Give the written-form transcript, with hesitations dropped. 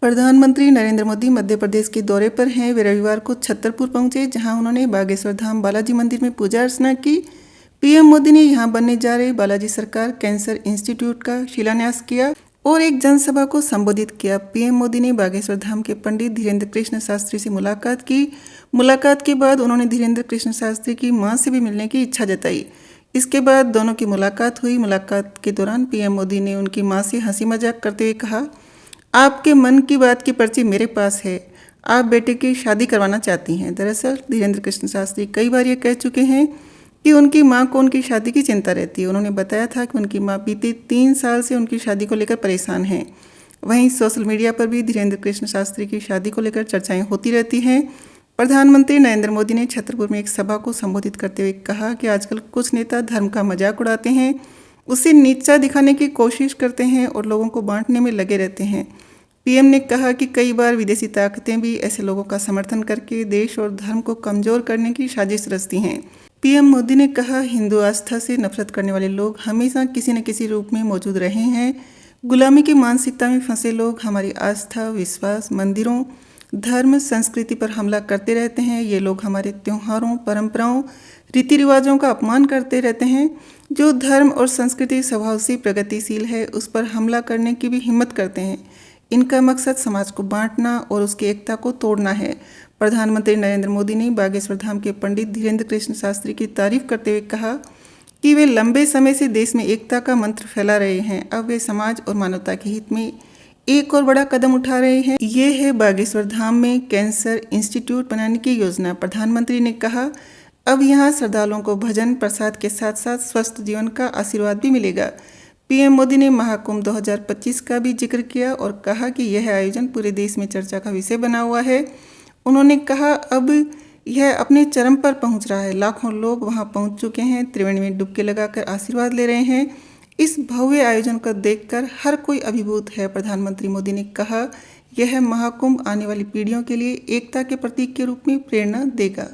प्रधानमंत्री नरेंद्र मोदी मध्य प्रदेश के दौरे पर हैं। वे रविवार को छतरपुर पहुंचे, जहां उन्होंने बागेश्वर धाम बालाजी मंदिर में पूजा अर्चना की। पीएम मोदी ने यहां बनने जा रहे बालाजी सरकार कैंसर इंस्टीट्यूट का शिलान्यास किया और एक जनसभा को संबोधित किया। पीएम मोदी ने बागेश्वर धाम के पंडित धीरेन्द्र कृष्ण शास्त्री से मुलाकात की। मुलाकात के बाद उन्होंने धीरेन्द्र कृष्ण शास्त्री की मां से भी मिलने की इच्छा जताई। इसके बाद दोनों की मुलाकात हुई। मुलाकात के दौरान पीएम मोदी ने उनकी मां से हंसी मजाक करते हुए कहा, आपके मन की बात की पर्ची मेरे पास है। आप बेटे की शादी करवाना चाहती हैं। दरअसल धीरेन्द्र कृष्ण शास्त्री कई बार ये कह चुके हैं कि उनकी मां को उनकी शादी की चिंता रहती है। उन्होंने बताया था कि उनकी मां बीते 3 साल से उनकी शादी को लेकर परेशान हैं। वहीं सोशल मीडिया पर भी धीरेन्द्र कृष्ण शास्त्री की शादी को लेकर चर्चाएं होती रहती हैं। प्रधानमंत्री नरेंद्र मोदी ने छतरपुर में एक सभा को संबोधित करते हुए कहा कि आजकल कुछ नेता धर्म का मजाक उड़ाते हैं, उसे नीचा दिखाने की कोशिश करते हैं और लोगों को बांटने में लगे रहते हैं। पीएम ने कहा कि कई बार विदेशी ताकतें भी ऐसे लोगों का समर्थन करके देश और धर्म को कमजोर करने की साजिश रचती हैं। पीएम मोदी ने कहा, हिंदू आस्था से नफरत करने वाले लोग हमेशा किसी न किसी रूप में मौजूद रहे हैं। गुलामी की मानसिकता में फंसे लोग हमारी आस्था, विश्वास, मंदिरों, धर्म, संस्कृति पर हमला करते रहते हैं। ये लोग हमारे त्योहारों, परंपराओं, रीति रिवाजों का अपमान करते रहते हैं। जो धर्म और संस्कृति स्वभाव से प्रगतिशील है, उस पर हमला करने की भी हिम्मत करते हैं। इनका मकसद समाज को बांटना और उसकी एकता को तोड़ना है। प्रधानमंत्री नरेंद्र मोदी ने बागेश्वर धाम के पंडित धीरेन्द्र कृष्ण शास्त्री की तारीफ करते हुए कहा कि वे लंबे समय से देश में एकता का मंत्र फैला रहे हैं। अब वे समाज और मानवता के हित में एक और बड़ा कदम उठा रहे हैं। ये है बागेश्वर धाम में कैंसर इंस्टीट्यूट बनाने की योजना। प्रधानमंत्री ने कहा, अब यहाँ श्रद्धालुओं को भजन प्रसाद के साथ साथ स्वस्थ जीवन का आशीर्वाद भी मिलेगा। पीएम मोदी ने महाकुंभ 2025 का भी जिक्र किया और कहा कि यह आयोजन पूरे देश में चर्चा का विषय बना हुआ है। उन्होंने कहा, अब यह अपने चरम पर पहुंच रहा है। लाखों लोग वहां पहुंच चुके हैं, त्रिवेणी में डुबकी लगाकर आशीर्वाद ले रहे हैं। इस भव्य आयोजन को देखकर हर कोई अभिभूत है। प्रधानमंत्री मोदी ने कहा, यह महाकुंभ आने वाली पीढ़ियों के लिए एकता के प्रतीक के रूप में प्रेरणा देगा।